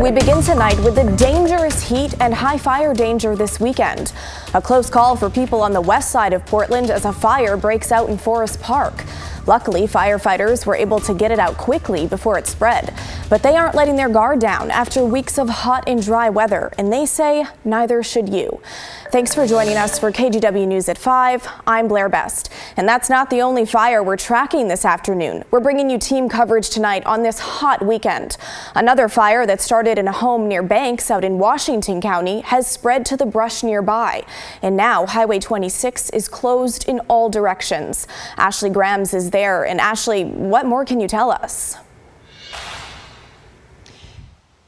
We begin tonight with the dangerous heat and high fire danger this weekend. A close call for people on the west side of Portland as a fire breaks out in Forest Park. Luckily, firefighters were able to get it out quickly before it spread. But they aren't letting their guard down after weeks of hot and dry weather, and they say neither should you. Thanks for joining us for KGW News at 5. I'm Blair Best. And that's not the only fire we're tracking this afternoon. We're bringing you team coverage tonight on this hot weekend. Another fire that started in a home near Banks out in Washington County has spread to the brush nearby. And now Highway 26 is closed in all directions. Ashley Grams is there. And Ashley, what more can you tell us?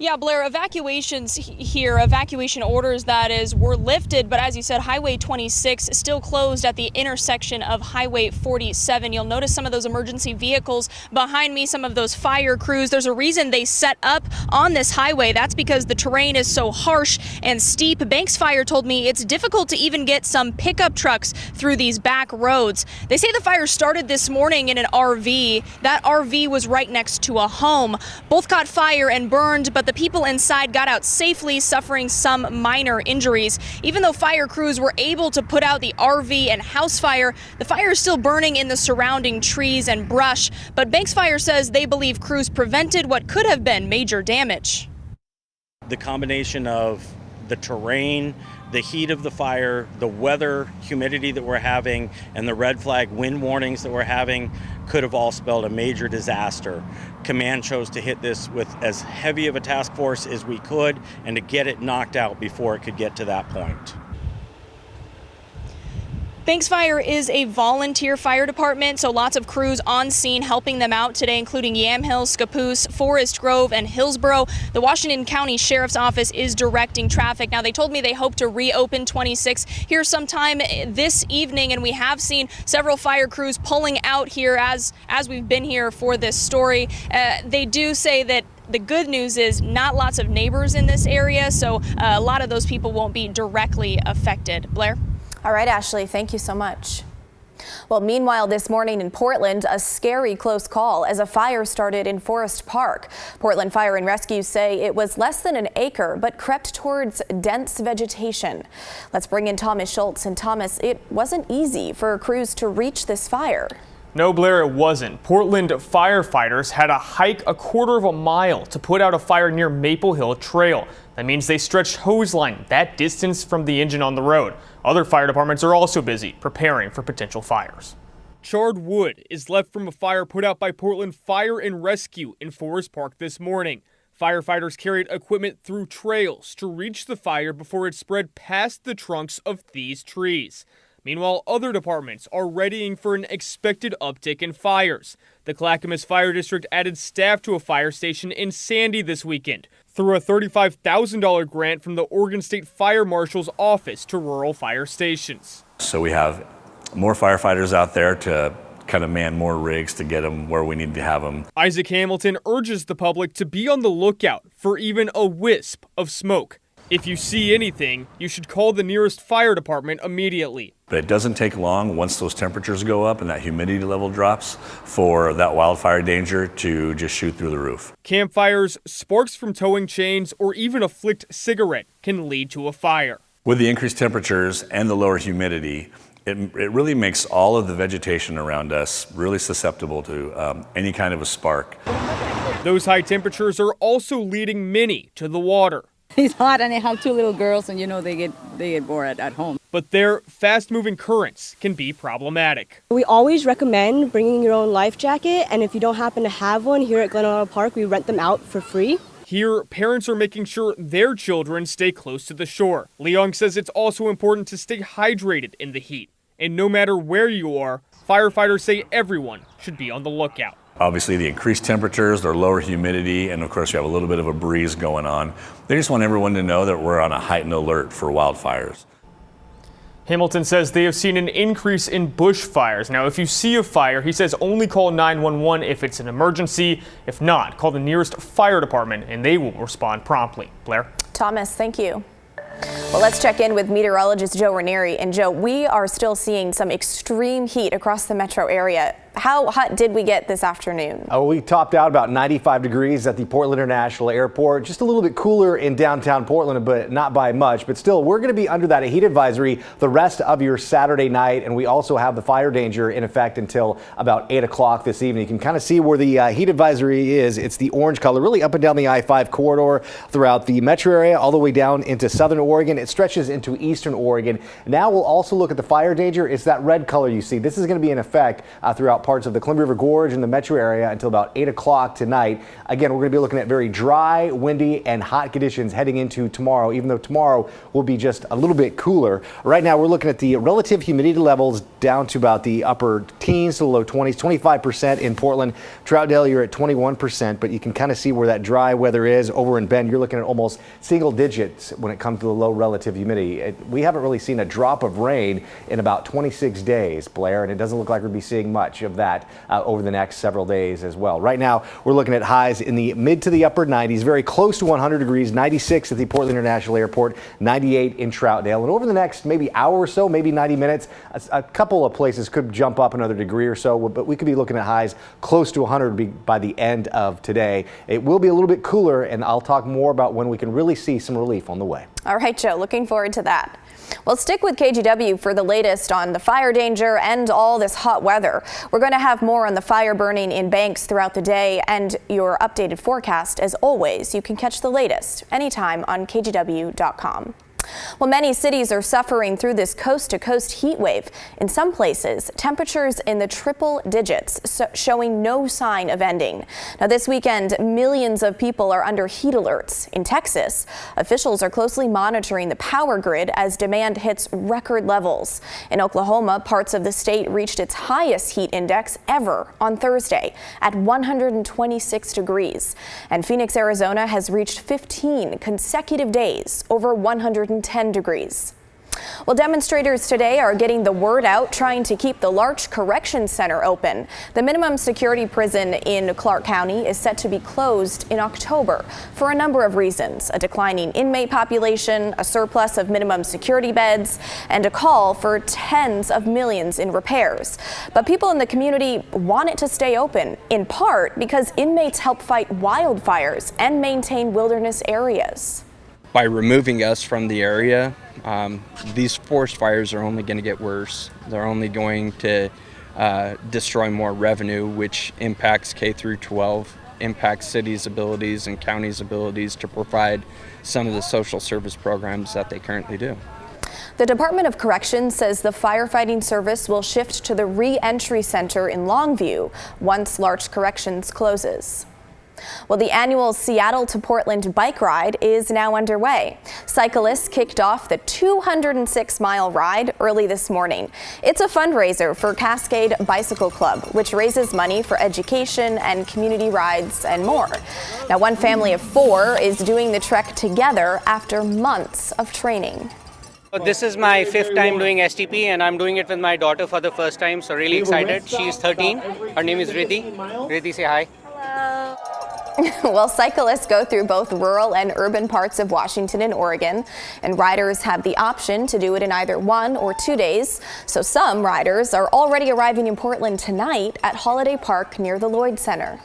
Yeah, Blair, evacuations here, evacuation orders, that is, were lifted. But as you said, Highway 26 still closed at the intersection of Highway 47. You'll notice some of those emergency vehicles behind me, some of those fire crews. There's a reason they set up on this highway. That's because the terrain is so harsh and steep. Banks Fire told me it's difficult to even get some pickup trucks through these back roads. They say the fire started this morning in an RV. That RV was right next to a home. Both caught fire and burned, but the people inside got out safely, suffering some minor injuries. Even though fire crews were able to put out the RV and house fire, the fire is still burning in the surrounding trees and brush. But Banks Fire says they believe crews prevented what could have been major damage. The combination of the terrain, the heat of the fire, the weather, humidity that we're having, and the red flag wind warnings that we're having could have all spelled a major disaster. Command chose to hit this with as heavy of a task force as we could and to get it knocked out before it could get to that point. Banks Fire is a volunteer fire department, so lots of crews on scene helping them out today, including Yamhill, Scappoose, Forest Grove, and Hillsborough. The Washington County Sheriff's Office is directing traffic. Now, they told me they hope to reopen 26 here sometime this evening, and we have seen several fire crews pulling out here as we've been here for this story. They do say that the good news is not lots of neighbors in this area, so a lot of those people won't be directly affected. Blair? All right, Ashley, thank you so much. Well, meanwhile, this morning in Portland, a scary close call as a fire started in Forest Park. Portland Fire and Rescue say it was less than an acre, but crept towards dense vegetation. Let's bring in Thomas Schultz. And Thomas, it wasn't easy for crews to reach this fire. No, Blair, it wasn't. Portland firefighters had to hike a quarter of a mile to put out a fire near Maple Hill Trail. That means they stretched hose line that distance from the engine on the road. Other fire departments are also busy preparing for potential fires. Charred wood is left from a fire put out by Portland Fire and Rescue in Forest Park this morning. Firefighters carried equipment through trails to reach the fire before it spread past the trunks of these trees. Meanwhile, other departments are readying for an expected uptick in fires. The Clackamas Fire District added staff to a fire station in Sandy this weekend through a $35,000 grant from the Oregon State Fire Marshal's Office to rural fire stations. So we have more firefighters out there to kind of man more rigs to get them where we need to have them. Isaac Hamilton urges the public to be on the lookout for even a wisp of smoke. If you see anything, you should call the nearest fire department immediately. But it doesn't take long once those temperatures go up and that humidity level drops for that wildfire danger to just shoot through the roof. Campfires, sparks from towing chains, or even a flicked cigarette can lead to a fire. With the increased temperatures and the lower humidity, it really makes all of the vegetation around us really susceptible to any kind of a spark. Those high temperatures are also leading many to the water. It's hot and I have two little girls and they get bored at home. But their fast-moving currents can be problematic. We always recommend bringing your own life jacket, and if you don't happen to have one, here at Glen Auto Park, we rent them out for free. Here, parents are making sure their children stay close to the shore. Leong says it's also important to stay hydrated in the heat. And no matter where you are, firefighters say everyone should be on the lookout. Obviously, the increased temperatures, their lower humidity, and of course, you have a little bit of a breeze going on. They just want everyone to know that we're on a heightened alert for wildfires. Hamilton says they have seen an increase in bush fires. Now, if you see a fire, he says only call 911 if it's an emergency. If not, call the nearest fire department and they will respond promptly. Blair? Thomas, thank you. Well, let's check in with meteorologist Joe Ranieri. And Joe, we are still seeing some extreme heat across the metro area. How hot did we get this afternoon? Oh, we topped out about 95 degrees at the Portland International Airport. Just a little bit cooler in downtown Portland, but not by much. But still, we're going to be under that heat advisory the rest of your Saturday night. And we also have the fire danger in effect until about 8 o'clock this evening. You can kind of see where the heat advisory is. It's the orange color, really up and down the I-5 corridor throughout the metro area, all the way down into southern Oregon. It stretches into eastern Oregon. Now we'll also look at the fire danger. It's that red color you see. This is going to be in effect throughout parts of the Columbia River Gorge and the metro area until about 8 o'clock tonight. Again, we're going to be looking at very dry, windy, and hot conditions heading into tomorrow, even though tomorrow will be just a little bit cooler. Right now, we're looking at the relative humidity levels down to about the upper teens to the low 20s, 25% in Portland. Troutdale, you're at 21%, but you can kind of see where that dry weather is. Over in Bend, you're looking at almost single digits when it comes to the low relative humidity. We haven't really seen a drop of rain in about 26 days, Blair, and it doesn't look like we'll be seeing much of that over the next several days as well. Right now, we're looking at highs in the mid to the upper 90s, very close to 100 degrees, 96 at the Portland International Airport, 98 in Troutdale. And over the next maybe hour or so, maybe 90 minutes, a couple of places could jump up another degree or so, but we could be looking at highs close to 100 by the end of today. It will be a little bit cooler, and I'll talk more about when we can really see some relief on the way. All right, Joe, looking forward to that. Well, stick with KGW for the latest on the fire danger and all this hot weather. We're going to have more on the fire burning in banks throughout the day and your updated forecast. As always, you can catch the latest anytime on KGW.com. Well, many cities are suffering through this coast-to-coast heat wave. In some places, temperatures in the triple digits, showing no sign of ending. Now, this weekend, millions of people are under heat alerts. In Texas, officials are closely monitoring the power grid as demand hits record levels. In Oklahoma, parts of the state reached its highest heat index ever on Thursday at 126 degrees. And Phoenix, Arizona has reached 15 consecutive days over 110 degrees. Well, demonstrators today are getting the word out, trying to keep the Larch Correction Center open. The minimum security prison in Clark County is set to be closed in October for a number of reasons: a declining inmate population, a surplus of minimum security beds, and a call for tens of millions in repairs. But people in the community want it to stay open, in part because inmates help fight wildfires and maintain wilderness areas. By removing us from the area, these forest fires are only going to get worse. They're only going to destroy more revenue, which impacts K through 12, impacts cities' abilities and counties' abilities to provide some of the social service programs that they currently do. The Department of Corrections says the firefighting service will shift to the re-entry center in Longview once Larch Corrections closes. Well, the annual Seattle to Portland bike ride is now underway. Cyclists kicked off the 206-mile ride early this morning. It's a fundraiser for Cascade Bicycle Club, which raises money for education and community rides and more. Now, one family of 4 is doing the trek together after months of training. This is my 5th time doing STP, and I'm doing it with my daughter for the first time, so really excited. She's 13. Her name is Riddhi. Riddhi, say hi. Hello. Well, cyclists go through both rural and urban parts of Washington and Oregon, and riders have the option to do it in either 1 or 2 days. So some riders are already arriving in Portland tonight at Holiday Park near the Lloyd Center.